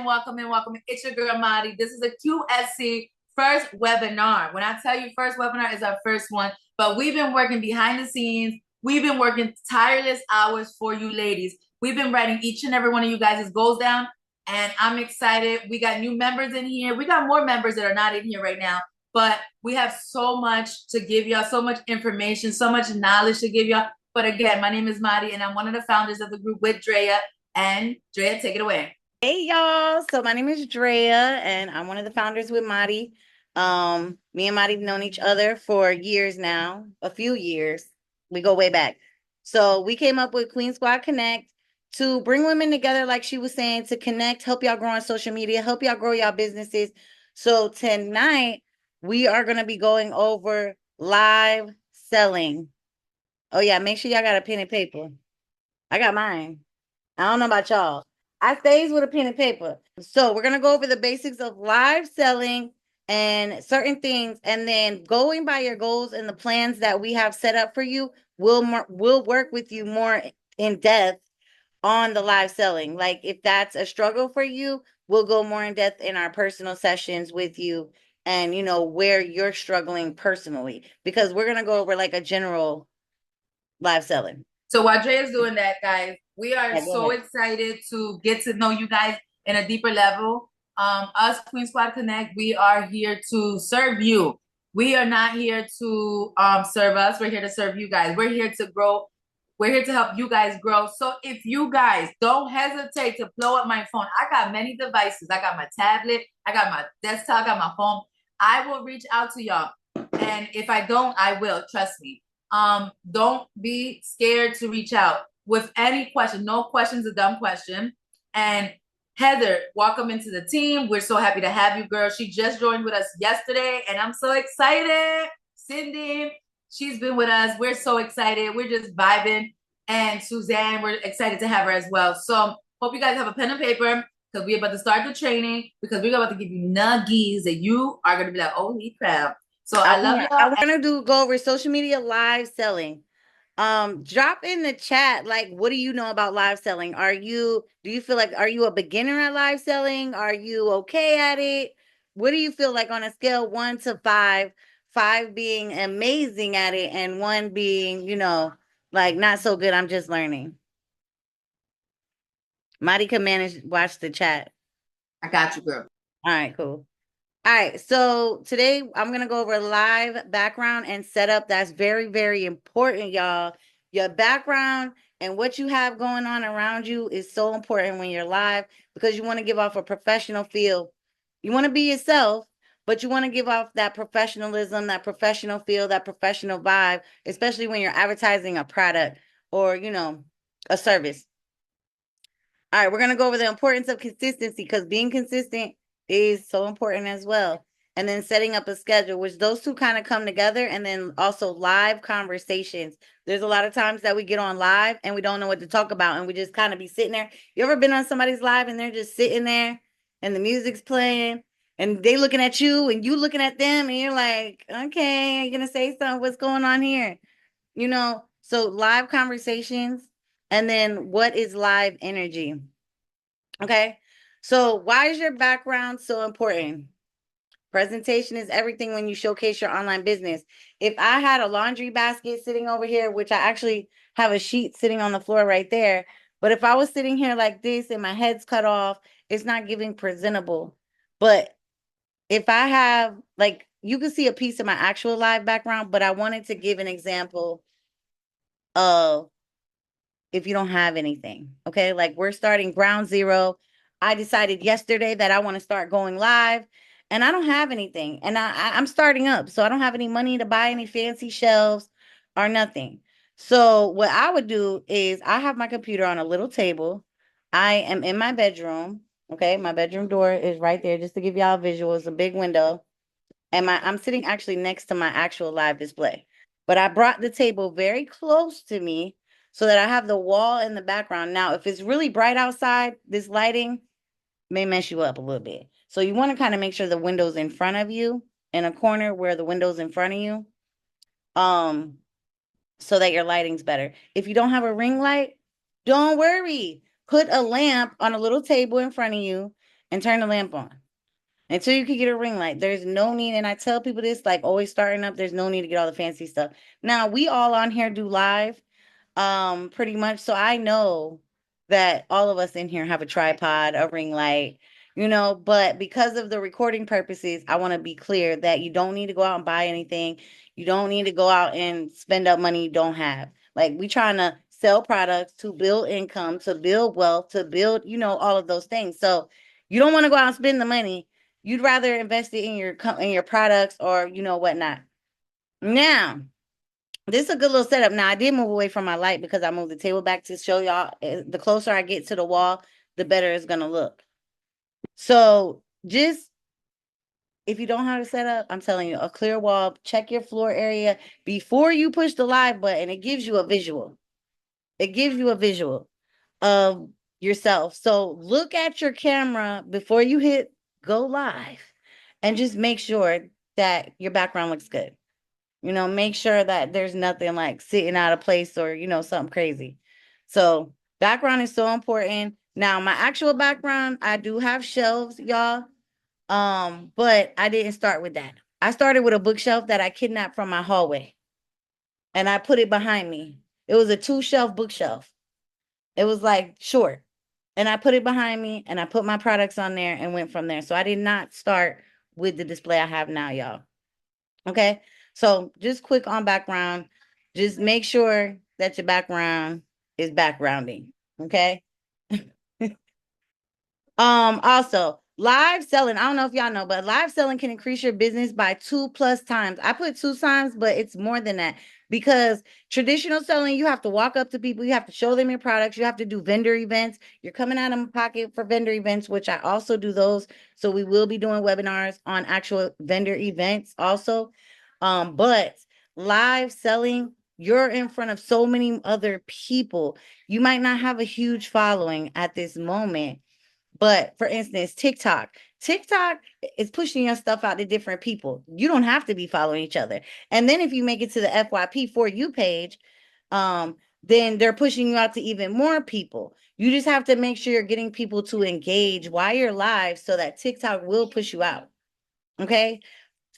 welcome in, welcome in. It's your girl Madi. This is a QSC first webinar. When I tell you first webinar is our first one, but we've been working behind the scenes. We've been working tireless hours for you ladies. We've been writing each and every one of you guys' goals down, and I'm excited. We got new members in here. We got more members that are not in here right now, but we have so much to give y'all, so much information, so much knowledge to give y'all. But again, my name is Madi, and I'm one of the founders of the group with Drea. And Drea, take it away. Hey y'all, so my name is Drea and I'm one of the founders with Madi. Me and Madi have known each other for years now, a few years. We go way back. So we came up with Queen Squad Connect to bring women together, like she was saying, to connect, help y'all grow on social media, help y'all grow y'all businesses. So tonight we are going to be going over live selling. Oh yeah, make sure y'all got a pen and paper. I got mine. I don't know about y'all. I stays with a pen and paper. So we're going to go over the basics of live selling and certain things. And then going by your goals and the plans that we have set up for you, we'll work with you more in depth on the live selling. Like if that's a struggle for you, we'll go more in depth in our personal sessions with you and, you know, where you're struggling personally, because we're going to go over like a general live selling. So while Dre is doing that, guys, we are Yeah, so excited to get to know you guys in a deeper level. Us, Queen Squad Connect, we are here to serve you. We are not here to serve us. We're here to serve you guys. We're here to grow. We're here to help you guys grow. So if you guys don't hesitate to blow up my phone, I got many devices. I got my tablet. I got my desktop. I got my phone. I will reach out to y'all. And if I don't, I will. Trust me. Don't be scared to reach out with any question. No question's a dumb question. And Heather, welcome into the team. We're so happy to have you, girl. She just joined with us yesterday, and I'm so excited. Cindy, she's been with us. We're so excited. We're just vibing. And Suzanne, we're excited to have her as well. So hope you guys have a pen and paper because we're about to start the training because we're about to give you nuggies that you are going to be like, holy crap. So I love y'all. I want to go over social media live selling. Drop in the chat, like, what do you know about live selling? Do you feel like, are you a beginner at live selling? Are you okay at it? What do you feel like on a scale 1 to 5, 5 being amazing at it and 1 being, you know, like not so good, I'm just learning. Madi can watch the chat. I got you, girl. All right, cool. All right, so today I'm going to go over live background and setup. That's very, very important, y'all. Your background and what you have going on around you is so important when you're live because you want to give off a professional feel. You want to be yourself, but you want to give off that professionalism, that professional feel, that professional vibe, especially when you're advertising a product or, you know, a service. All right, we're going to go over the importance of consistency because being consistent is so important as well. And then setting up a schedule, which those two kind of come together. And then also live conversations. There's a lot of times that we get on live and we don't know what to talk about. And we just kind of be sitting there. You ever been on somebody's live and they're just sitting there and the music's playing and they looking at you and you looking at them and you're like, okay, you're going to say something. What's going on here? You know, so live conversations. And then what is live energy? Okay. So why is your background so important? Presentation is everything when you showcase your online business. If I had a laundry basket sitting over here, which I actually have a sheet sitting on the floor right there, but if I was sitting here like this and my head's cut off, it's not giving presentable. But if I have, like, you can see a piece of my actual live background, but I wanted to give an example of if you don't have anything. Okay. Like we're starting ground zero. I decided yesterday that I want to start going live and I don't have anything. And I'm starting up. So I don't have any money to buy any fancy shelves or nothing. So what I would do is I have my computer on a little table. I am in my bedroom. Okay. My bedroom door is right there just to give y'all a visual. It's a big window. And I'm sitting actually next to my actual live display. But I brought the table very close to me so that I have the wall in the background. Now, if it's really bright outside, this lighting may mess you up a little bit. So you want to kind of make sure the window's in front of you in a corner where the window's in front of you. So that your lighting's better. If you don't have a ring light, don't worry. Put a lamp on a little table in front of you and turn the lamp on until you can get a ring light. There's no need, and I tell people this, like always starting up, there's no need to get all the fancy stuff. Now, we all on here do live, pretty much. So I know that all of us in here have a tripod, a ring light, but because of the recording purposes, I want to be clear that you don't need to go out and buy anything. You don't need to go out and spend up money you don't have. Like, we trying to sell products to build income, to build wealth, to build, all of those things. So you don't want to go out and spend the money. You'd rather invest it in your products or whatnot. Now, this is a good little setup. Now, I did move away from my light because I moved the table back to show y'all. The closer I get to the wall, the better it's gonna look. So just, if you don't know how to set up, I'm telling you, a clear wall, check your floor area before you push the live button. It gives you a visual. It gives you a visual of yourself. So look at your camera before you hit go live and just make sure that your background looks good. Make sure that there's nothing like sitting out of place or, something crazy. So background is so important. Now, my actual background, I do have shelves, y'all. But I didn't start with that. I started with a bookshelf that I kidnapped from my hallway and I put it behind me. It was a 2-shelf bookshelf. It was like short. And I put it behind me and I put my products on there and went from there. So I did not start with the display I have now, y'all. Okay. So just quick on background, just make sure that your background is backgrounding. Okay. Also, live selling. I don't know if y'all know, but live selling can increase your business by 2+ times. I put 2 times, but it's more than that because traditional selling, you have to walk up to people, you have to show them your products, you have to do vendor events. You're coming out of pocket for vendor events, which I also do those. So we will be doing webinars on actual vendor events also. But live selling, you're in front of so many other people. You might not have a huge following at this moment. But for instance, TikTok is pushing your stuff out to different people. You don't have to be following each other. And then if you make it to the FYP For You page, then they're pushing you out to even more people. You just have to make sure you're getting people to engage while you're live so that TikTok will push you out. Okay.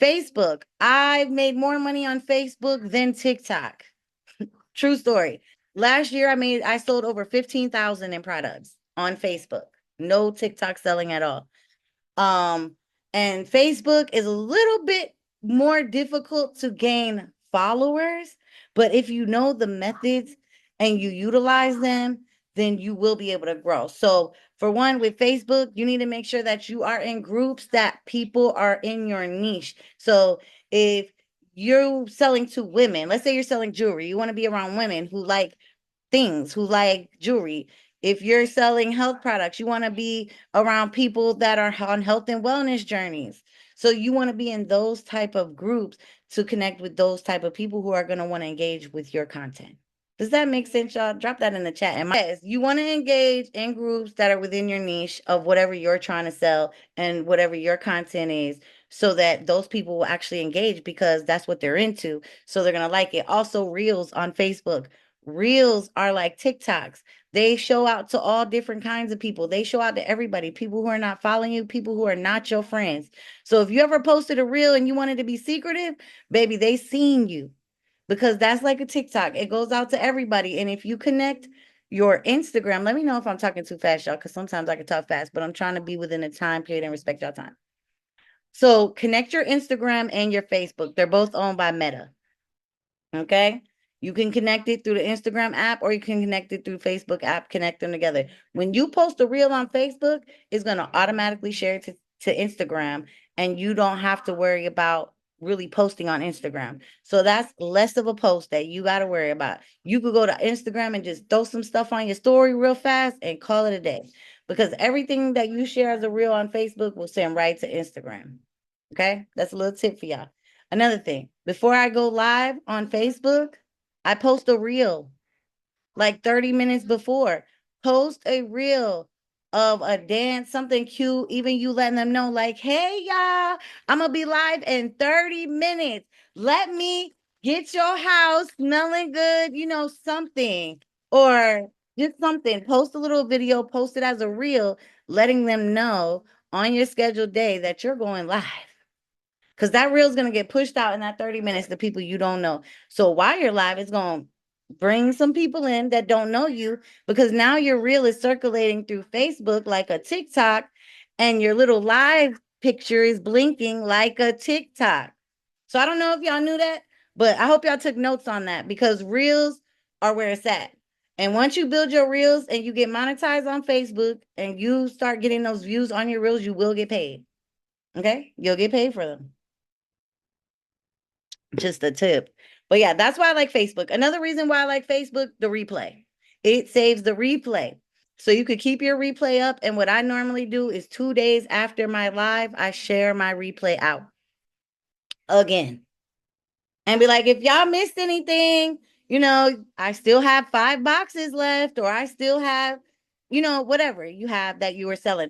Facebook. I've made more money on Facebook than TikTok. True story. Last year I sold over 15,000 in products on Facebook. No TikTok selling at all. And Facebook is a little bit more difficult to gain followers, but if you know the methods and you utilize them, then you will be able to grow. So for one, with Facebook, you need to make sure that you are in groups that people are in your niche. So if you're selling to women, let's say you're selling jewelry, you want to be around women who like things, who like jewelry. If you're selling health products, you want to be around people that are on health and wellness journeys. So you want to be in those type of groups to connect with those type of people who are going to want to engage with your content. Does that make sense, y'all? Drop that in the chat. And yes, you want to engage in groups that are within your niche of whatever you're trying to sell and whatever your content is, so that those people will actually engage because that's what they're into. So they're going to like it. Also, Reels on Facebook. Reels are like TikToks. They show out to all different kinds of people. They show out to everybody, people who are not following you, people who are not your friends. So if you ever posted a reel and you wanted to be secretive, baby, they seen you, because that's like a TikTok. It goes out to everybody. And if you connect your Instagram, let me know if I'm talking too fast, y'all, because sometimes I can talk fast, but I'm trying to be within a time period and respect y'all time. So connect your Instagram and your Facebook. They're both owned by Meta. Okay. You can connect it through the Instagram app or you can connect it through Facebook app, connect them together. When you post a reel on Facebook, it's going to automatically share it to Instagram, and you don't have to worry about really posting on Instagram. So that's less of a post that you got to worry about. You could go to Instagram and just throw some stuff on your story real fast and call it a day, because everything that you share as a reel on Facebook will send right to Instagram. Okay. That's a little tip for y'all. Another thing, before I go live on Facebook, I post a reel like 30 minutes before. Post a reel of a dance, something cute, even you letting them know, like, hey, y'all, I'm going to be live in 30 minutes. Let me get your house smelling good, something, or just something. Post a little video, post it as a reel, letting them know on your scheduled day that you're going live. Because that reel is going to get pushed out in that 30 minutes to people you don't know. So while you're live, it's going to bring some people in that don't know you, because now your reel is circulating through Facebook like a TikTok, and your little live picture is blinking like a TikTok. So I don't know if y'all knew that, but I hope y'all took notes on that, because reels are where it's at. And once you build your reels and you get monetized on Facebook and you start getting those views on your reels, you will get paid. Okay? You'll get paid for them. Just a tip. But yeah, that's why I like Facebook. Another reason why I like Facebook, the replay. It saves the replay. So you could keep your replay up. And what I normally do is 2 days after my live, I share my replay out again. And be like, if y'all missed anything, I still have 5 boxes left, or I still have, whatever you have that you were selling.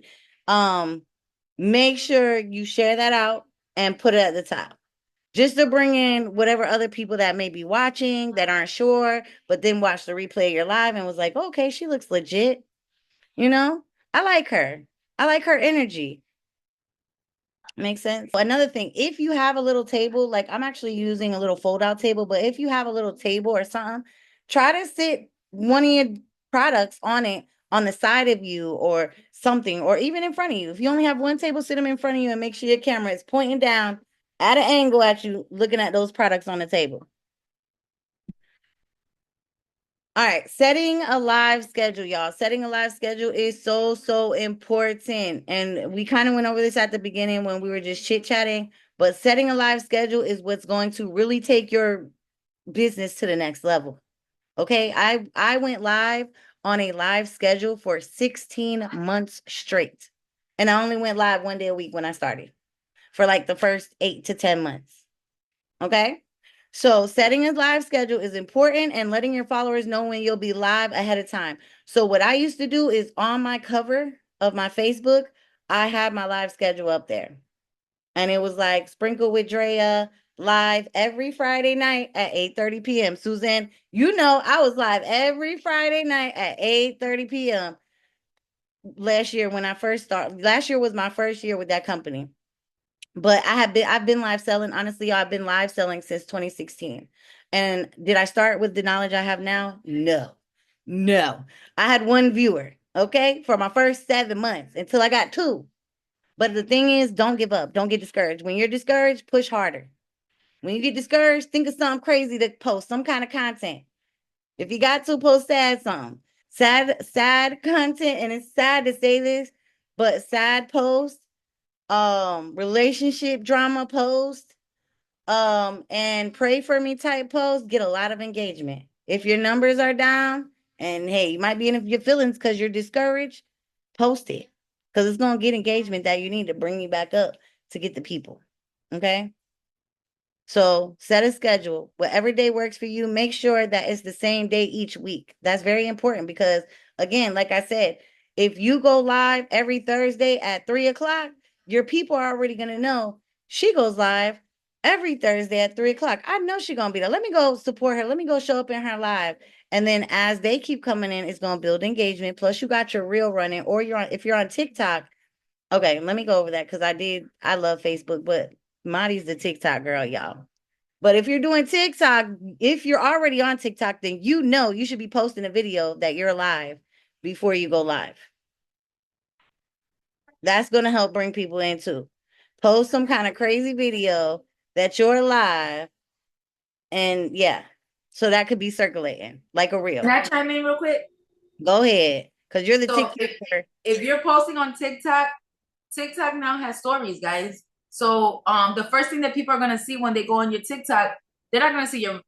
Make sure you share that out and put it at the top, just to bring in whatever other people that may be watching that aren't sure, but then watch the replay of your live and was like, okay, she looks legit. I like her. I like her energy. Makes sense. Another thing, if you have a little table, like I'm actually using a little fold out table, but if you have a little table or something, try to sit one of your products on it on the side of you or something, or even in front of you. If you only have one table, sit them in front of you and make sure your camera is pointing down at an angle at you, looking at those products on the table. All right, setting a live schedule, y'all. Setting a live schedule is so, so important. And we kind of went over this at the beginning when we were just chit-chatting, but setting a live schedule is what's going to really take your business to the next level. Okay, I went live on a live schedule for 16 months straight. And I only went live 1 day a week when I started for like the first 8 to 10 months. Okay. So setting a live schedule is important, and letting your followers know when you'll be live ahead of time. So what I used to do is on my cover of my Facebook, I had my live schedule up there. And it was like Sprinkle with Drea live every Friday night at 8:30 p.m. Suzanne, I was live every Friday night at 8:30 p.m. last year when I first started. Last year was my first year with that company. But I've been live selling. Honestly, I've been live selling since 2016. And did I start with the knowledge I have now? No. I had 1 viewer, okay, for my first 7 months until I got 2. But the thing is, don't give up. Don't get discouraged. When you're discouraged, push harder. When you get discouraged, think of something crazy to post, some kind of content. If you got to, post sad something. Sad content, and it's sad to say this, but sad posts, relationship drama post, and pray for me type post get a lot of engagement. If your numbers are down and hey, you might be in your feelings because you're discouraged, post it, because it's going to get engagement that you need to bring you back up to get the people. Okay. So set a schedule. Whatever day works for you, make sure that it's the same day each week. That's very important, because again, like I said, if you go live every Thursday at 3:00, your people are already going to know she goes live every Thursday at 3:00. I know she's going to be there. Let me go support her. Let me go show up in her live. And then as they keep coming in, it's going to build engagement. Plus you got your reel running, or if you're on TikTok. Okay, let me go over that, because I love Facebook, but Marty's the TikTok girl, y'all. But if you're doing TikTok, if you're already on TikTok, then you should be posting a video that you're live before you go live. That's going to help bring people in too. Post some kind of crazy video that you're live. And yeah, so that could be circulating like a reel. Can I chime in real quick? Go ahead, because you're the So TikToker. if you're posting on TikTok, TikTok now has stories, guys. So the first thing that people are gonna see when they go on your TikTok, they're not gonna see your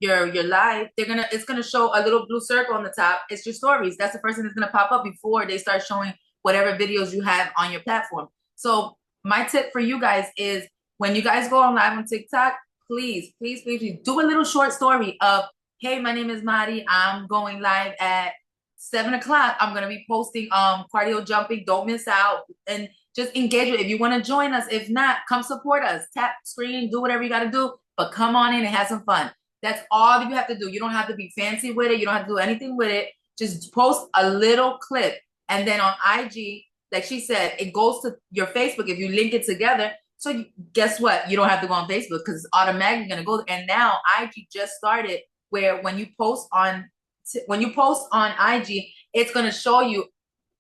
live. It's gonna show a little blue circle on the top. It's your stories. That's the first thing that's gonna pop up before they start showing whatever videos you have on your platform. So my tip for you guys is, when you guys go on live on TikTok, please do a little short story of, hey, my name is Mari. I'm going live at 7:00. I'm gonna be posting cardio jumping. Don't miss out. And just engage with it. If you want to join us, if not, come support us. Tap screen, do whatever you got to do, but come on in and have some fun. That's all you have to do. You don't have to be fancy with it. You don't have to do anything with it. Just post a little clip. And then on IG, like she said, it goes to your Facebook if you link it together. So guess what? You don't have to go on Facebook because it's automatically going to go. And now IG just started where when you post on IG, it's going to show you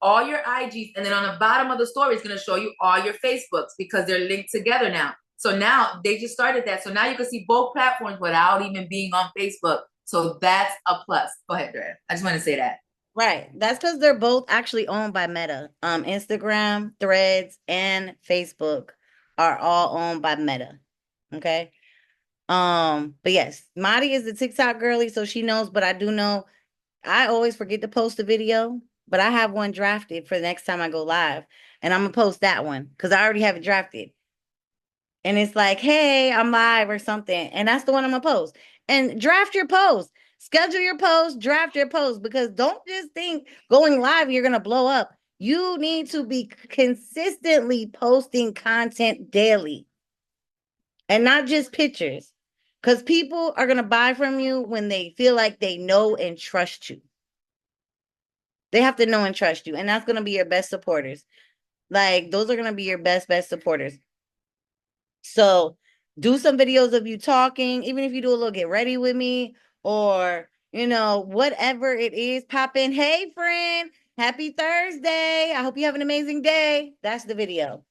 all your IGs, and then on the bottom of the story, it's going to show you all your Facebooks because they're linked together now. So now they just started that. So now you can see both platforms without even being on Facebook. So that's a plus. Go ahead, Dre. I just want to say that. Right. That's because they're both actually owned by Meta. Instagram, Threads, and Facebook are all owned by Meta. Okay. But yes, Madi is the TikTok girly, so she knows, but I do know I always forget to post a video, but I have one drafted for the next time I go live. And I'm gonna post that one because I already have it drafted. And it's like, hey, I'm live or something. And that's the one I'm gonna post. And draft your post. Schedule your post, draft your post, because don't just think going live, you're gonna blow up. You need to be consistently posting content daily and not just pictures. Because people are gonna buy from you when they feel like they know and trust you. They have to know and trust you. And that's gonna be your best supporters. Like those are gonna be your best supporters. So do some videos of you talking, even if you do a little get ready with me or, whatever it is, pop in. Hey, friend, happy Thursday. I hope you have an amazing day. That's the video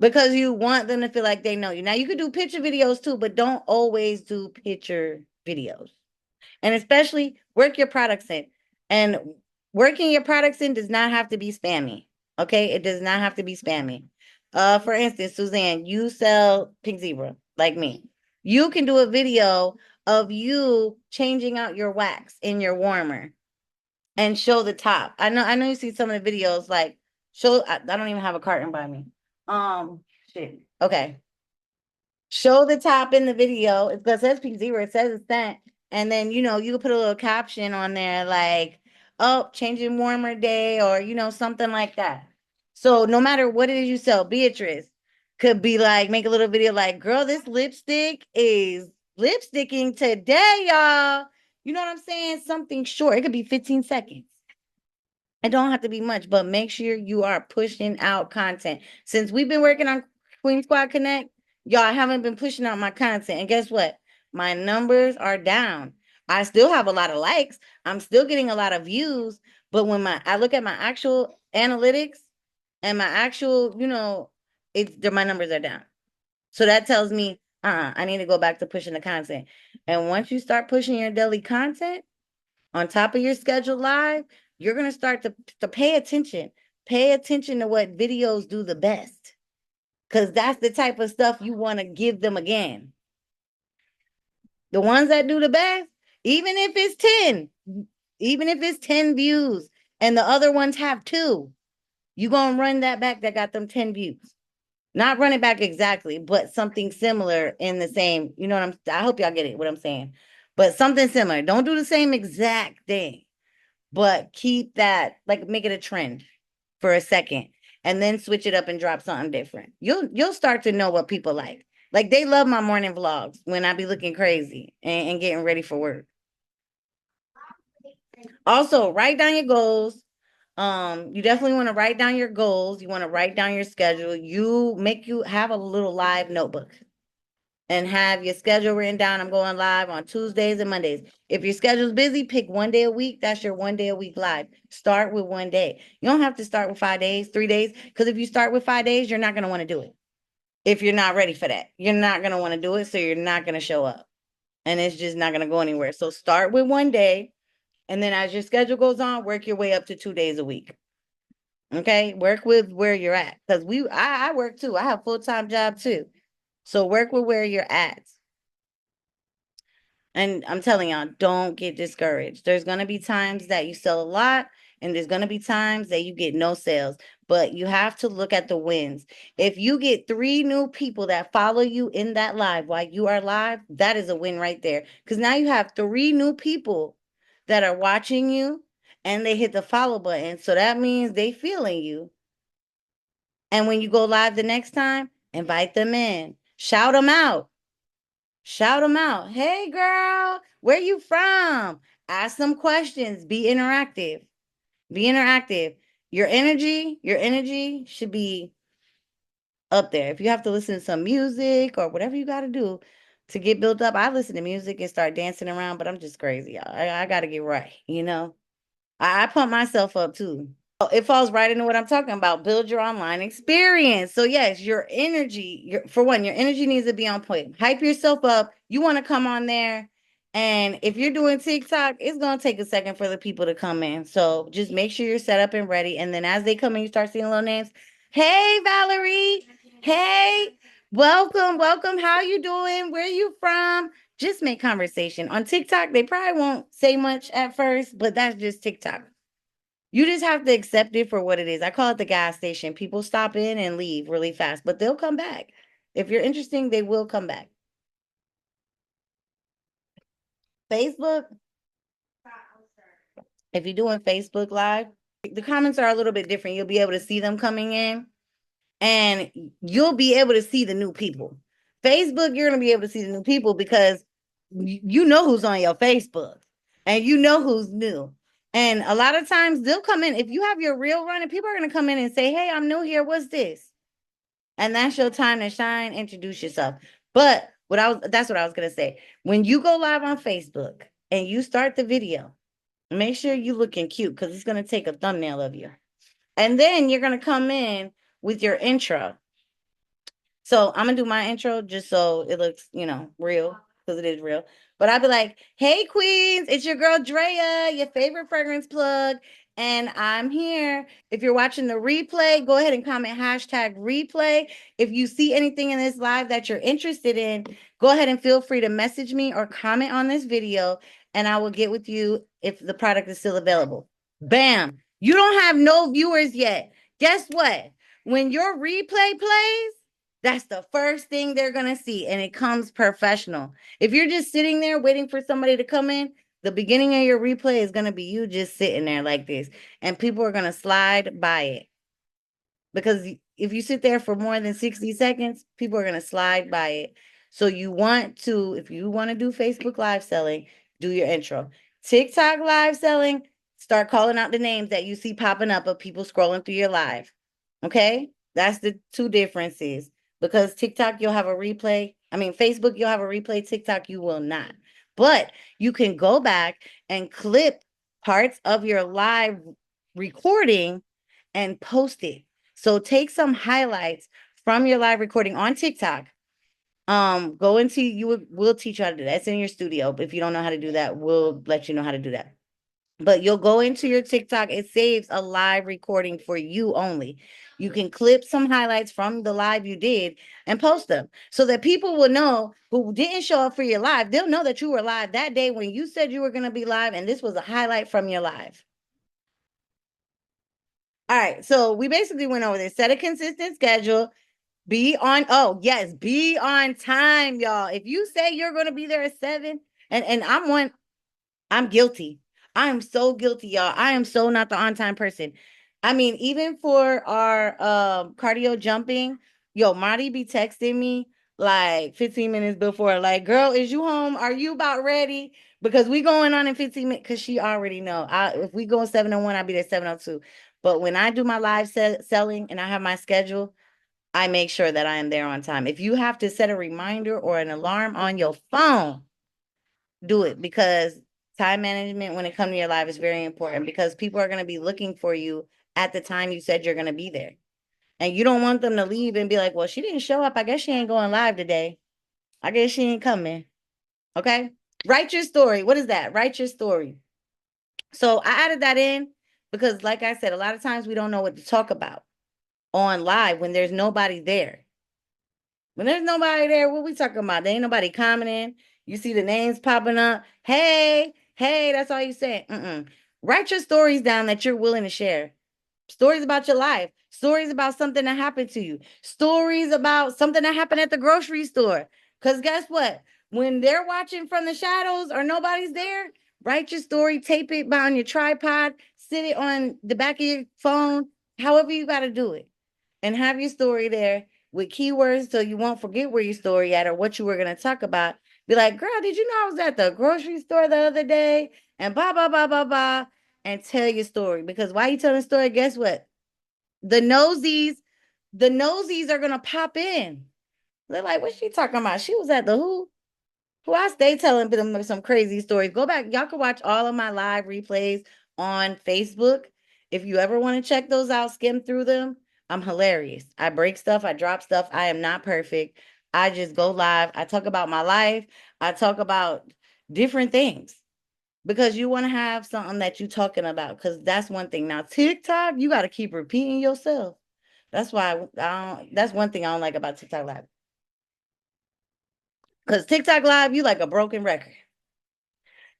because you want them to feel like they know you. Now, you could do picture videos too, but don't always do picture videos. And especially work your products in. And working your products in does not have to be spammy. Okay, it does not have to be spammy. For instance, Suzanne, you sell Pink Zebra like me. You can do a video of you changing out your wax in your warmer and show the top. I know you see some of the videos like show. I don't even have a carton by me. Shit. Okay. Show the top in the video. It says Pink Zebra. It says it's scent. And then, you can put a little caption on there like, oh, changing warmer day or, something like that. So no matter what it is you sell, Beatrice could be like, make a little video like, girl, this lipstick is lipsticking today, y'all. You know what I'm saying? Something short. It could be 15 seconds. It don't have to be much, but make sure you are pushing out content. Since we've been working on Queen Squad Connect, y'all haven't been pushing out my content. And guess what? My numbers are down. I still have a lot of likes. I'm still getting a lot of views. But when I look at my actual analytics and my actual, my numbers are down. So that tells me, I need to go back to pushing the content. And once you start pushing your daily content on top of your schedule live, you're going to start to pay attention. Pay attention to what videos do the best. Because that's the type of stuff you want to give them again. The ones that do the best, even if it's 10 views and the other ones have 2, you're going to run that back that got them 10 views. Not run it back exactly, but something similar in the same, I hope y'all get it, what I'm saying. But something similar. Don't do the same exact thing, but keep that, like make it a trend for a second and then switch it up and drop something different. You'll start to know what people like. Like they love my morning vlogs when I be looking crazy and getting ready for work. Also, write down your goals. You definitely want to write down your goals. You want to write down your schedule. You have a little live notebook and have your schedule written down. I'm going live on Tuesdays and Mondays. If your schedule's busy, pick one day a week. That's your one day a week live. Start with one day. You don't have to start with 5 days, 3 days, because if you start with 5 days, you're not going to want to do it. If you're not ready for that, you're not going to want to do it. So you're not going to show up and it's just not going to go anywhere. So start with one day. And then as your schedule goes on, work your way up to 2 days a week. Okay. Work with where you're at. Because I work too. I have a full-time job too. So work with where you're at. And I'm telling y'all, don't get discouraged. There's going to be times that you sell a lot and there's going to be times that you get no sales, but you have to look at the wins. If you get 3 new people that follow you in that live while you are live, that is a win right there. Because now you have 3 new people that are watching you and they hit the follow button. So that means they feeling you. And when you go live the next time, invite them in, shout them out. Shout them out. Hey, girl, where you from? Ask them questions. Be interactive. Be interactive. your energy should be up there. If you have to listen to some music or whatever you got to do to get built up, I listen to music and start dancing around, but I'm just crazy, y'all. I got to get right, you know? I pump myself up too. It falls right into what I'm talking about. Build your online experience. So yes, your energy, for one, your energy needs to be on point. Hype yourself up. You want to come on there. And if you're doing TikTok, it's going to take a second for the people to come in. So just make sure you're set up and ready. And then as they come in, you start seeing little names. Hey, Valerie. Hey, welcome, welcome. How you doing? Where you from? Just make conversation. On TikTok, they probably won't say much at first, but that's just TikTok. You just have to accept it for what it is. I call it the gas station. People stop in and leave really fast, but they'll come back. If you're interesting, they will come back. Facebook, if you're doing Facebook Live, the comments are a little bit different. You'll be able to see them coming in and you'll be able to see the new people. Facebook, you're going to be able to see the new people because you know who's on your Facebook and you know who's new. And a lot of times they'll come in. If you have your reel running, people are going to come in and say, hey, I'm new here. What's this? And that's your time to shine. Introduce yourself. But that's what I was going to say. When you go live on Facebook and you start the video, make sure you looking cute because it's going to take a thumbnail of you. And then you're going to come in with your intro. So I'm gonna do my intro just so it looks, real, because it is real. But I'll be like, hey Queens, it's your girl Drea, your favorite fragrance plug. And I'm here. If you're watching the replay, go ahead and comment hashtag replay. If you see anything in this live that you're interested in, go ahead and feel free to message me or comment on this video, and I will get with you if the product is still available. Bam! You don't have no viewers yet. Guess what? When your replay plays, that's the first thing they're going to see, and it comes professional. If you're just sitting there waiting for somebody to come in, the beginning of your replay is going to be you just sitting there like this, and people are going to slide by it. Because if you sit there for more than 60 seconds, people are going to slide by it. So if you want to do Facebook Live selling, do your intro. TikTok Live selling, start calling out the names that you see popping up of people scrolling through your live. Okay? That's the two differences. Because TikTok, you'll have a replay. Facebook, you'll have a replay. TikTok, you will not. But you can go back and clip parts of your live recording and post it. So take some highlights from your live recording on TikTok. We'll teach you how to do that. It's in your studio. But if you don't know how to do that, we'll let you know how to do that. But you'll go into your TikTok. It saves a live recording for you only. You can clip some highlights from the live you did and post them so that people will know who didn't show up for your live. They'll know that you were live that day when you said you were going to be live, and this was a highlight from your live. All right, so we basically went over this. Set a consistent schedule. Be on time, y'all. If you say you're going to be there at 7, and I'm guilty. I am so guilty, y'all. I am so not the on-time person. Even for our cardio jumping, Marty be texting me like 15 minutes before, like, girl, is you home? Are you about ready? Because we going on in 15 minutes, because she already know. If we go 7:01, I'll be there 7:02. But when I do my live selling and I have my schedule, I make sure that I am there on time. If you have to set a reminder or an alarm on your phone, do it, because time management when it comes to your live is very important, because people are going to be looking for you at the time you said you're going to be there. And you don't want them to leave and be like, well, she didn't show up. I guess she ain't going live today. I guess she ain't coming. Okay. Write your story. What is that? Write your story. So I added that in because, like I said, a lot of times we don't know what to talk about on live when there's nobody there. When there's nobody there, what we talking about? There ain't nobody commenting. You see the names popping up. Hey, that's all you saying. Write your stories down that you're willing to share. Stories about your life. Stories about something that happened to you. Stories about something that happened at the grocery store. Because guess what? When they're watching from the shadows or nobody's there, write your story, tape it on your tripod, sit it on the back of your phone, however you got to do it. And have your story there with keywords so you won't forget where your story at or what you were going to talk about. Be like, girl, did you know I was at the grocery store the other day? And blah, blah, blah, blah, blah. and tell your story. Because while you telling the story, guess what? The nosies, are gonna pop in. They're like, what's she talking about? She was at the who? Who I stay telling them some crazy stories. Go back. Y'all can watch all of my live replays on Facebook. If you ever want to check those out, skim through them. I'm hilarious. I break stuff, I drop stuff. I am not perfect. I just go live. I talk about my life. I talk about different things because you want to have something that you're talking about. Because that's one thing. Now, TikTok, you got to keep repeating yourself. That's why that's one thing I don't like about TikTok Live. Because TikTok Live, you like a broken record.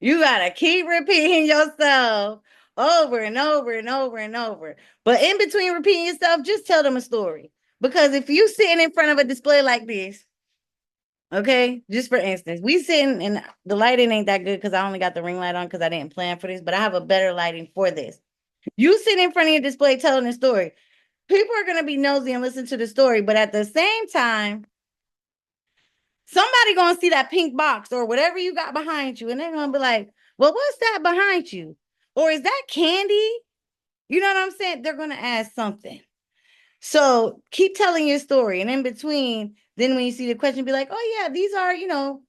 You gotta keep repeating yourself over and over and over and over. But in between repeating yourself, just tell them a story. Because if you sitting in front of a display like this, okay, just for instance, we sitting and the lighting ain't that good because I only got the ring light on because I didn't plan for this, but I have a better lighting for this. You sit in front of your display telling a story. People are gonna be nosy and listen to the story, but at the same time, somebody gonna see that pink box or whatever you got behind you, and they're gonna be like, well, what's that behind you? Or is that candy? You know what I'm saying? They're gonna ask something. So keep telling your story. And in between, then when you see the question, be like, oh yeah, these are,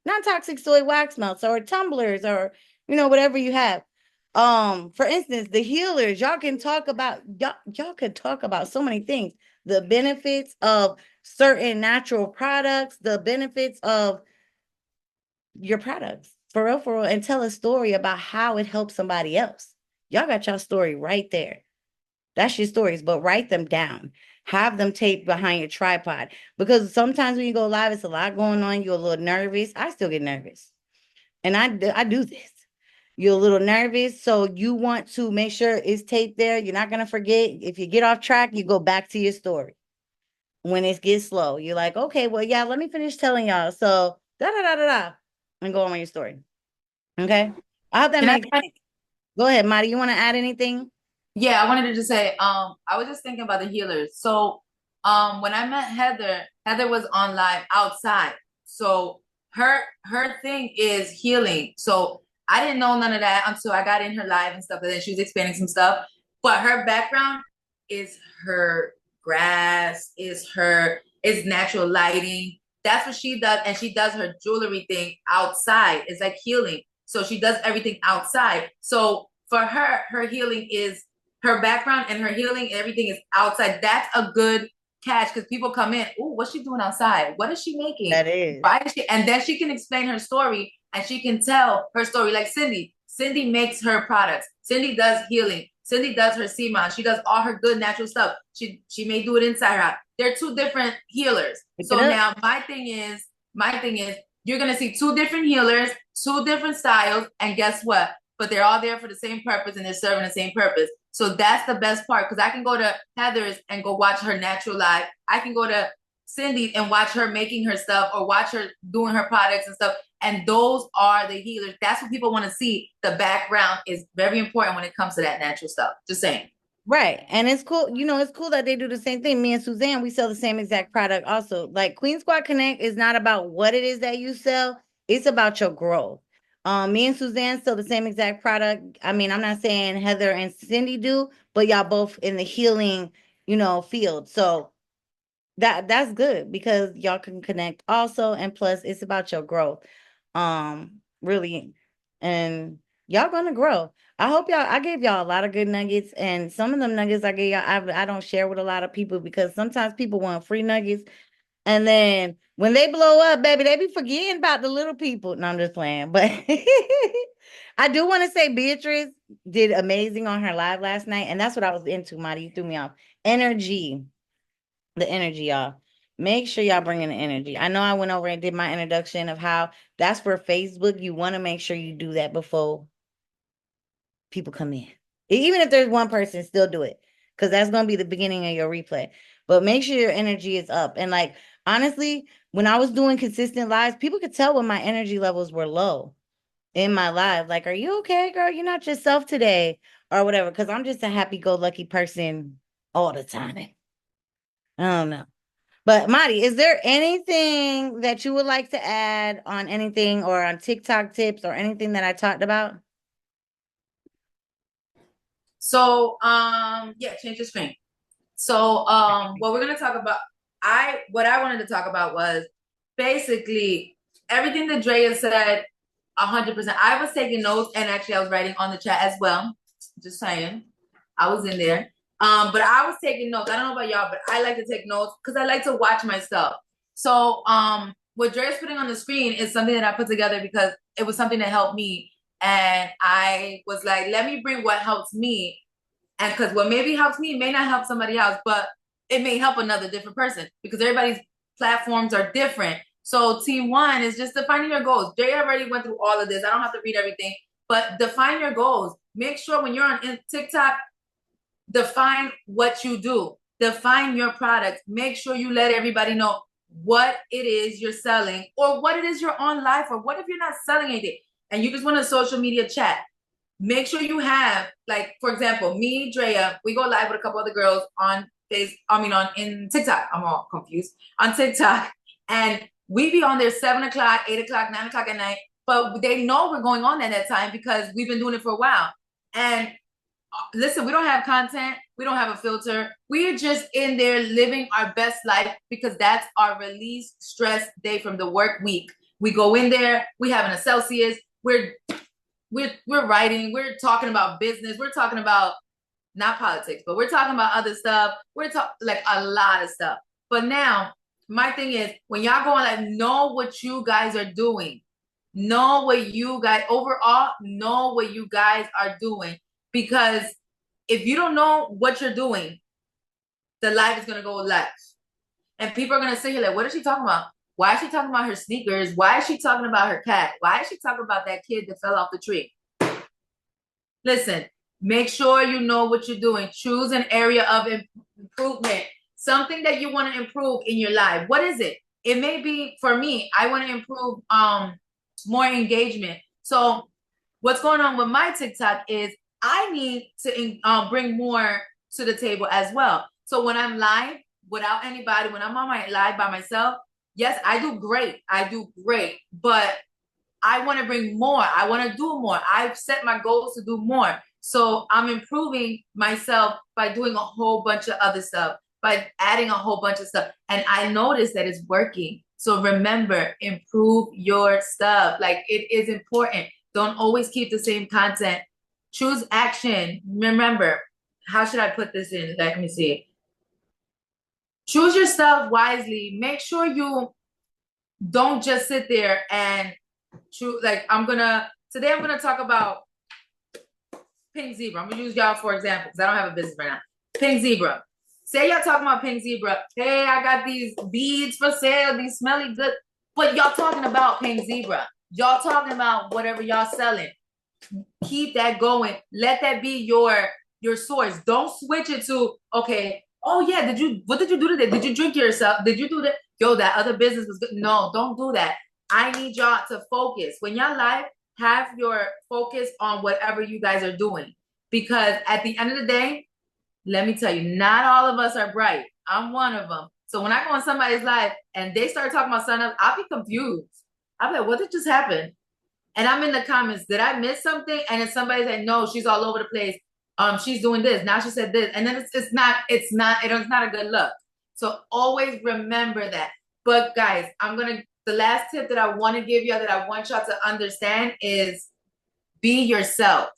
non-toxic soy wax melts or tumblers or whatever you have. For instance, the healers, y'all could talk about so many things. The benefits of certain natural products, the benefits of your products for real, and tell a story about how it helps somebody else. Y'all got your story right there. That's your stories, but write them down. Have them taped behind your tripod because sometimes when you go live, it's a lot going on. You're a little nervous. I still get nervous, and I do this. You're a little nervous, so you want to make sure it's taped there. You're not gonna forget. If you get off track, you go back to your story. When it gets slow, you're like, okay, well, yeah, let me finish telling y'all. So da da da da da, and go on with your story. Okay. I hope that Can I? makes sense. Go ahead, Marty. You want to add anything? Yeah, I wanted to just say, I was just thinking about the healers. So, when I met Heather, Heather was on live outside. So her thing is healing. So I didn't know none of that until I got in her live and stuff, and then she was explaining some stuff. But her background is her grass, is natural lighting. That's what she does, and she does her jewelry thing outside. It's like healing. So she does everything outside. So for her, her healing is her background and her healing, everything is outside. That's a good catch because people come in, oh, what's she doing outside? What is she making? That is. Why is she? And then she can explain her story and she can tell her story. Like Cindy. Cindy makes her products. Cindy does healing. Cindy does her CMON. She does all her good natural stuff. She may do it inside her house. They're two different healers. So now my thing is, you're gonna see two different healers, two different styles, and guess what? But they're all there for the same purpose and they're serving the same purpose. So that's the best part because I can go to Heather's and go watch her natural live. I can go to Cindy and watch her making her stuff or watch her doing her products and stuff. And those are the healers. That's what people want to see. The background is very important when it comes to that natural stuff. Just saying. Right. And it's cool, it's cool that they do the same thing. Me and Suzanne, we sell the same exact product also. Like Queen Squad Connect is not about what it is that you sell, it's about your growth. Me and Suzanne sell the same exact product. I mean, I'm not saying Heather and Cindy do, but y'all both in the healing, field. So that's good because y'all can connect also. And plus it's about your growth. Really. And y'all gonna grow. I gave y'all a lot of good nuggets, and some of them nuggets I gave y'all, I don't share with a lot of people because sometimes people want free nuggets, and then when they blow up, baby, they be forgetting about the little people. No, I'm just playing, but I do want to say Beatrice did amazing on her live last night, and that's what I was into. Marty, you threw me off. The energy, y'all. Make sure y'all bring in the energy. I know I went over and did my introduction of how that's for Facebook. You want to make sure you do that before people come in. Even if there's one person, still do it because that's going to be the beginning of your replay. But make sure your energy is up. And like, honestly, when I was doing consistent lives, people could tell when my energy levels were low in my live. Like, are you okay, girl? You're not yourself today or whatever. Because I'm just a happy-go-lucky person all the time. I don't know. But Marty, is there anything that you would like to add on anything or on TikTok tips or anything that I talked about? So, yeah, change the screen. So, what we're gonna talk about, what I wanted to talk about was basically everything that Drea said, 100%. I was taking notes, and actually I was writing on the chat as well. Just saying, I was in there. But I was taking notes. I don't know about y'all, but I like to take notes because I like to watch myself. So, what Drea's putting on the screen is something that I put together because it was something that helped me, and I was like, let me bring what helps me, and because what maybe helps me may not help somebody else, but it may help another different person because everybody's platforms are different. So T1 is just defining your goals. Jay already went through all of this. I don't have to read everything, but define your goals. Make sure when you're on TikTok, define what you do. Define your product. Make sure you let everybody know what it is you're selling or what it is you're on live for. What if you're not selling anything and you just want a social media chat? Make sure you have, like, for example, me, Drea, we go live with a couple other girls on in TikTok. I'm all confused. On TikTok. And we be on there 7 o'clock, 8 o'clock, 9 o'clock at night. But they know we're going on at that time because we've been doing it for a while. And listen, we don't have content. We don't have a filter. We're just in there living our best life because that's our release stress day from the work week. We go in there. We have an associate. We're writing. We're talking about business. We're talking about not politics, but we're talking about other stuff. We're talking like a lot of stuff. But now my thing is when y'all go on, like, know what you guys are doing. Know what you guys overall know what you guys are doing. Because if you don't know what you're doing, the life is gonna go left. And people are gonna sit here like, what is she talking about? Why is she talking about her sneakers? Why is she talking about her cat? Why is she talking about that kid that fell off the tree? Listen, make sure you know what you're doing. Choose an area of improvement, something that you want to improve in your life. What is it? It may be, for me, I want to improve more engagement. So what's going on with my TikTok is I need to bring more to the table as well. So when I'm live without anybody, when I'm on my live by myself, yes, I do great. I do great. But I want to bring more. I want to do more. I've set my goals to do more. So I'm improving myself by doing a whole bunch of other stuff, by adding a whole bunch of stuff. And I noticed that it's working. So remember, improve your stuff. Like, it is important. Don't always keep the same content. Choose action. Remember, how should I put this in? Let me see. Choose your stuff wisely. Make sure you don't just sit there and choose. Like, today I'm gonna talk about Pink Zebra. I'm gonna use y'all for example because I don't have a business right now. Pink Zebra. Say y'all talking about Pink Zebra. Hey, I got these beads for sale, these smelly good. But y'all talking about Pink Zebra. Y'all talking about whatever y'all selling. Keep that going. Let that be your source. Don't switch it to, okay, oh yeah, what did you do today? Did you drink yourself? Did you do that? Yo, that other business was good. No, don't do that. I need y'all to focus. When y'all live, have your focus on whatever you guys are doing. Because at the end of the day, let me tell you, not all of us are bright. I'm one of them. So when I go on somebody's live and they start talking about something else, I'll be confused. I'll be like, what did just happen? And I'm in the comments, did I miss something? And then somebody said, no, she's all over the place. She's doing this. Now she said this. And then it's not a good look. So always remember that. But guys, the last tip that I want to give you, that I want y'all to understand is be yourself.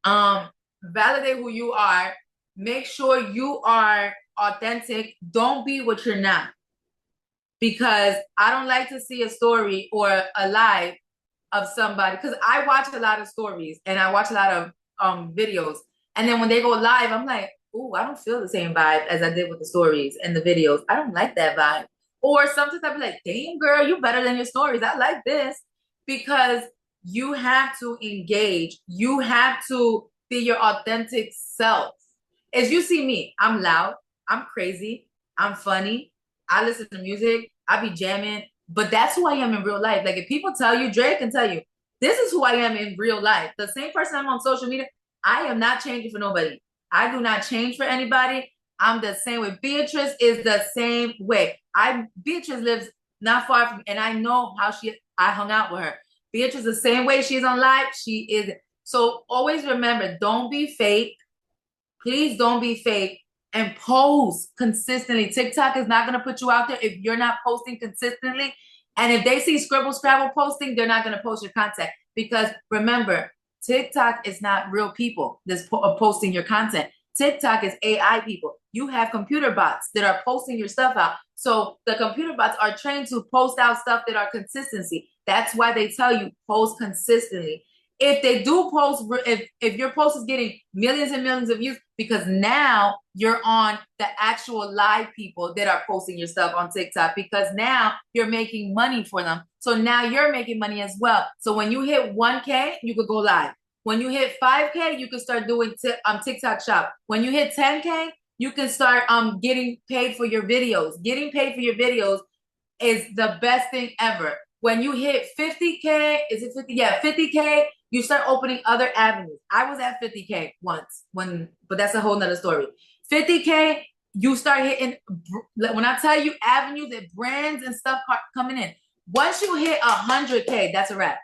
Validate who you are. Make sure you are authentic. Don't be what you're not. Because I don't like to see a story or a live of somebody, because I watch a lot of stories and I watch a lot of videos, and then when they go live, I'm like, ooh, I don't feel the same vibe as I did with the stories and the videos. I don't like that vibe. Or sometimes I'll be like, damn girl, you better than your stories. I like this. Because you have to engage. You have to be your authentic self. As you see me, I'm loud, I'm crazy, I'm funny, I listen to music, I be jamming. But that's who I am in real life. Like, if people tell you, Dre can tell you, this is who I am in real life. The same person I'm on social media, I am not changing for nobody. I do not change for anybody. I'm the same way. Beatrice is the same way. Beatrice lives not far from me, and I know how I hung out with her. Beatrice the same way she's on live, she is So always remember, don't be fake. Please don't be fake and post consistently. TikTok is not going to put you out there if you're not posting consistently. And if they see Scribble Scrabble posting, they're not going to post your content. Because remember, TikTok is not real people that's posting your content. TikTok is AI people. You have computer bots that are posting your stuff out. So the computer bots are trained to post out stuff that are consistency. That's why they tell you post consistently. If they do post, if your post is getting millions and millions of views, because now you're on the actual live people that are posting your stuff on TikTok, because now you're making money for them. So now you're making money as well. So when you hit 1K, you could go live. When you hit 5K, you can start doing TikTok shop. When you hit 10K, you can start getting paid for your videos. Getting paid for your videos is the best thing ever. When you hit 50K, is it 50? Yeah, 50K, you start opening other avenues. I was at 50K once, but that's a whole nother story. 50K, you start hitting, when I tell you avenues and brands and stuff coming in. Once you hit 100K, that's a wrap.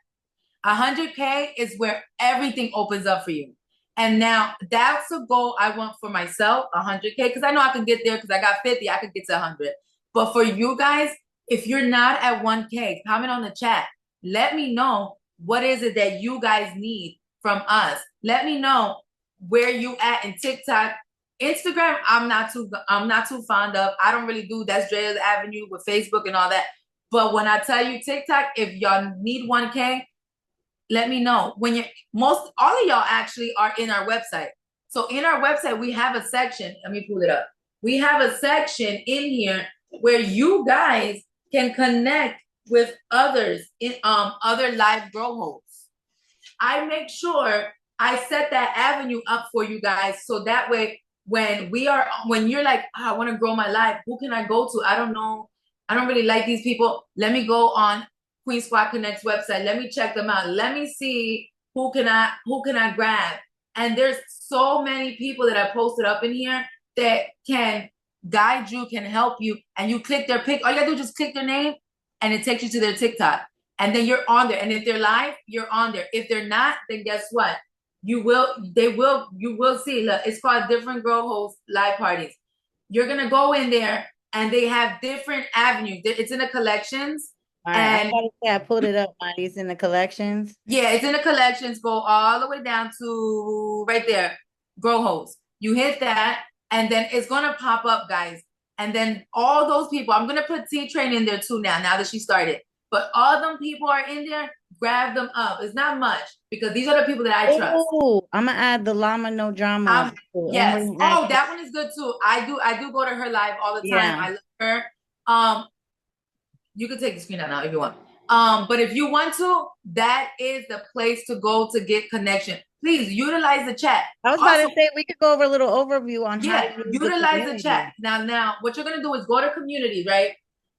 100K is where everything opens up for you. And now that's a goal I want for myself, 100K, because I know I can get there because I got 50, I could get to 100. But for you guys, if you're not at 1K, comment on the chat. Let me know what is it that you guys need from us. Let me know where you at in TikTok. Instagram, I'm not too fond of. I don't really do. That's Drea's Avenue with Facebook and all that. But when I tell you TikTok, if y'all need 1K, let me know. When all of y'all actually are in our website. So in our website, we have a section. Let me pull it up. We have a section in here where you guys can connect with others in other live grow hosts. I make sure I set that avenue up for you guys, so that way when you're like, oh, I want to grow my life, who can I go to? I don't know. I don't really like these people. Let me go on Queen Squad Connect's website. Let me check them out. Let me see who can I grab. And there's so many people that I posted up in here that can guide you, can help you. And you click their pic. All you gotta do is just click their name and it takes you to their TikTok. And then you're on there. And if they're live, you're on there. If they're not, then guess what? You will see. Look, it's called Different Grow Host Live Parties. You're gonna go in there and they have different avenues. It's in the collections. All right, I pulled it up, Monty. It's in the collections. Yeah, it's in the collections. Go all the way down to right there, Grow Host. You hit that, and then it's gonna pop up, guys. And then all those people, I'm gonna put T-Train in there too now that she started. But all them people are in there. Grab them up. It's not much because these are the people that I trust. Oh, I'm gonna add the Llama No Drama. Yes. Oh, that one is good too. I do go to her live all the time. Yeah. I love her. You can take the screen out now if you want. But if you want to, that is the place to go to get connection. Please utilize the chat. I was about to say we could go over a little overview on how to utilize the chat. Now, what you're gonna do is go to community, right?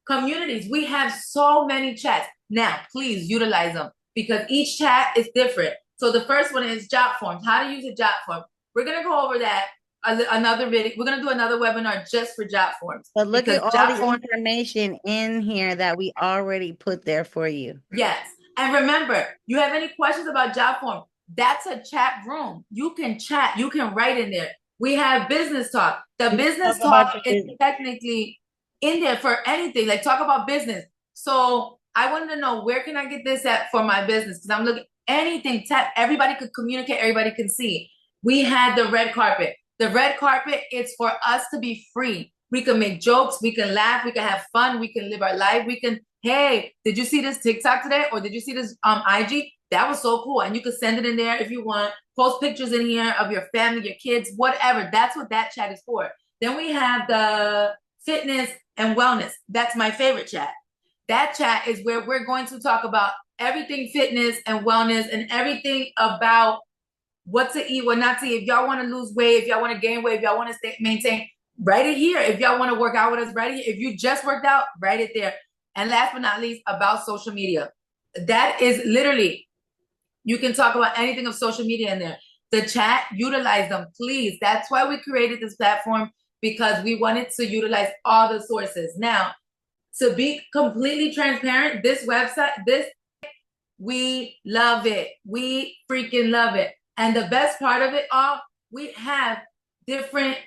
Communities. We have so many chats. Now, please utilize them because each chat is different. So the first one is job forms. How to use a job form. We're gonna go over that. Another video. We're gonna do another webinar just for job forms. But look at all the information in here that we already put there for you. Yes, and remember, you have any questions about job form? That's a chat room. You can chat. You can write in there. We have business talk. The business talk is technically in there for anything. Like talk about business. So I wanted to know where can I get this at for my business? Because I'm looking anything. Everybody could communicate. Everybody can see. We had the red carpet. The red carpet, it's for us to be free. We can make jokes, we can laugh, we can have fun, we can live our life. We can, hey, did you see this TikTok today? Or did you see this IG? That was so cool. And you can send it in there if you want. Post pictures in here of your family, your kids, whatever. That's what that chat is for. Then we have the fitness and wellness. That's my favorite chat. That chat is where we're going to talk about everything fitness and wellness and everything about what to eat, what not to eat. If y'all want to lose weight, if y'all want to gain weight, if y'all want to maintain, write it here. If y'all want to work out with us, write it here. If you just worked out, write it there. And last but not least, about social media. That is literally, you can talk about anything of social media in there. The chat, utilize them, please. That's why we created this platform, because we wanted to utilize all the sources. Now, to be completely transparent, this website, We love it. We freaking love it. And the best part of it all, we have different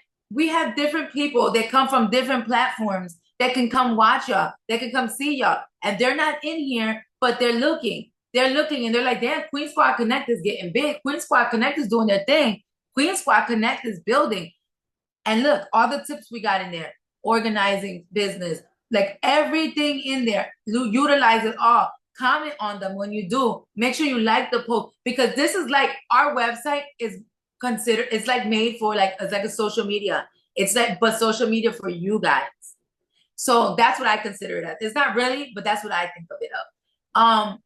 people that come from different platforms that can come watch y'all, that can come see y'all. And they're not in here, but they're looking. They're looking and they're like, damn, Queen Squad Connect is getting big. Queen Squad Connect is doing their thing. Queen Squad Connect is building. And look, all the tips we got in there, organizing business, like everything in there, utilize it all. Comment on them when you do. Make sure you like the post, because this is like, our website is considered, it's like made for like, it's like a social media. It's like, but social media for you guys. So that's what I consider it as. It's not really, but that's what I think of it of.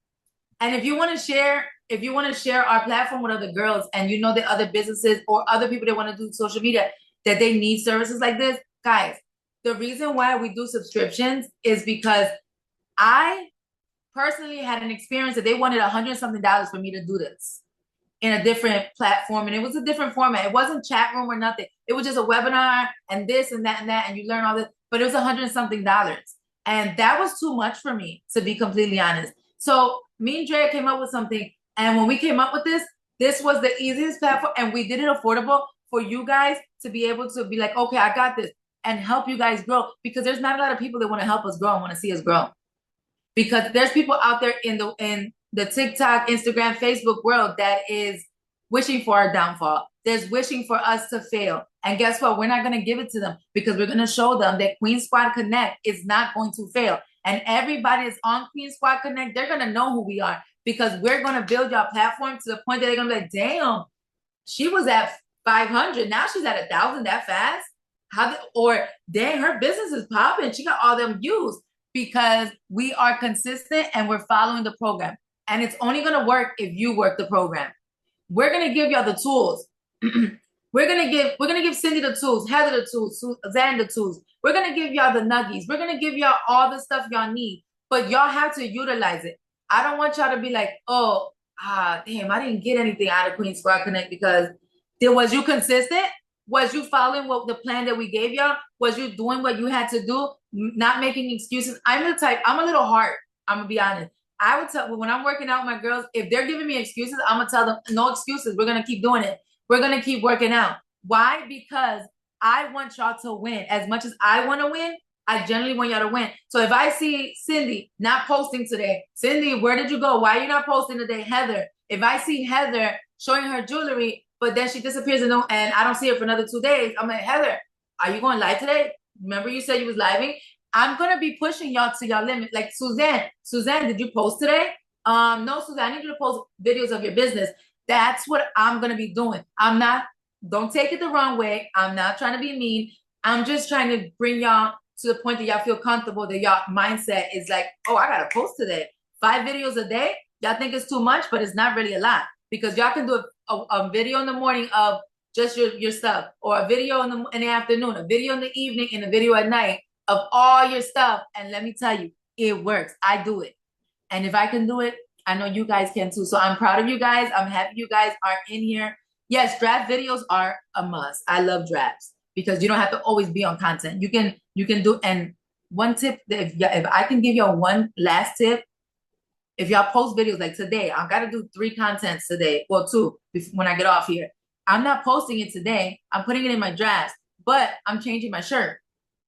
And if you want to share our platform with other girls, and you know the other businesses or other people that want to do social media, that they need services like this, guys, the reason why we do subscriptions is because I personally had an experience that they wanted $100-something for me to do this in a different platform. And it was a different format. It wasn't chat room or nothing. It was just a webinar and this and that, and you learn all this, but it was $100-something. And that was too much for me, to be completely honest. So me and Drea came up with something. And when we came up with this was the easiest platform, and we did it affordable for you guys to be able to be like, okay, I got this, and help you guys grow, because there's not a lot of people that want to help us grow and want to see us grow. Because there's people out there in the TikTok, Instagram, Facebook world that is wishing for our downfall. There's wishing for us to fail. And guess what? We're not going to give it to them, because we're going to show them that Queen Squad Connect is not going to fail. And everybody that's on Queen Squad Connect, they're going to know who we are, because we're going to build your platform to the point that they're going to be like, damn, she was at 500. Now she's at 1,000 that fast. Or dang, her business is popping. She got all them views, because we are consistent and we're following the program. And it's only going to work if you work the program. We're going to give y'all the tools. We're going to give Cindy the tools, Heather the tools, Suzanne the tools. We're going to give y'all the nuggies. We're going to give y'all all the stuff y'all need, but y'all have to utilize it. I don't want y'all to be like, oh, damn, I didn't get anything out of Queen Squad Connect, because was you consistent? Was you following the plan that we gave y'all? Was you doing what you had to do? Not making excuses? I'm a little hard. I'm going to be honest. I would tell, when I'm working out with my girls, if they're giving me excuses, I'm going to tell them, no excuses. We're going to keep doing it. We're going to keep working out. Why? Because I want y'all to win. As much as I want to win, I generally want y'all to win. So if I see Cindy not posting today, Cindy, where did you go? Why are you not posting today? Heather. If I see Heather showing her jewelry, but then she disappears and I don't see her for another 2 days, I'm like, Heather, are you going live today? Remember you said you was living? I'm going to be pushing y'all to your limit. Like Suzanne, did you post today? No, Suzanne, I need you to post videos of your business. That's what I'm going to be doing. Don't take it the wrong way. I'm not trying to be mean. I'm just trying to bring y'all to the point that y'all feel comfortable, that y'all mindset is like, oh, I got to post today. 5 videos a day. Y'all think it's too much, but it's not really a lot, because y'all can do a video in the morning of just your stuff, or a video in the afternoon, a video in the evening, and a video at night of all your stuff. And let me tell you, it works. I do it. And if I can do it, I know you guys can too. So I'm proud of you guys. I'm happy you guys are in here. Yes, draft videos are a must. I love drafts, because you don't have to always be on content. You can do, and one tip, if I can give you one last tip, if y'all post videos like today, I've got to do 3 contents today, well, 2 when I get off here. I'm not posting it today. I'm putting it in my drafts, but I'm changing my shirt.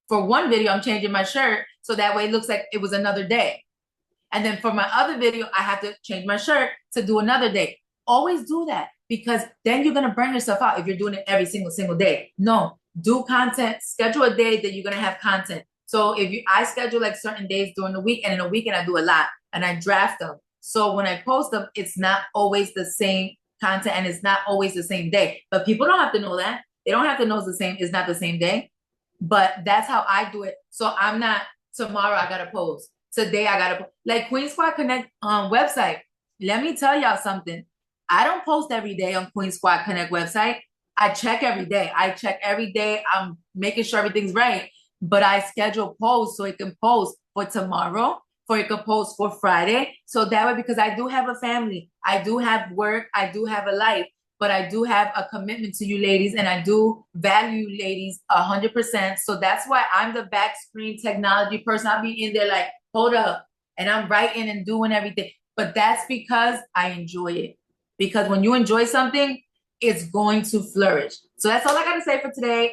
For one video, I'm changing my shirt, so that way it looks like it was another day. And then for my other video, I have to change my shirt to do another day. Always do that, because then you're going to burn yourself out if you're doing it every single day. No, do content, schedule a day that you're going to have content. So I schedule like certain days during the week, and in a weekend I do a lot, and I draft them. So when I post them, it's not always the same content, and it's not always the same day. But people don't have to know that. They don't have to know it's not the same day. But that's how I do it. So I'm not, tomorrow I got to post. Today I got to, like Queen Squad Connect website. Let me tell y'all something. I don't post every day on Queen Squad Connect website. I check every day. I'm making sure everything's right. But I schedule posts so it can post for tomorrow, for it can post for Friday. So that way, because I do have a family, I do have work, I do have a life, but I do have a commitment to you ladies, and I do value you ladies 100%. So that's why I'm the back screen technology person. I'll be in there like, hold up, and I'm writing and doing everything. but that's because I enjoy it. Because when you enjoy something, it's going to flourish. So that's all I got to say for today.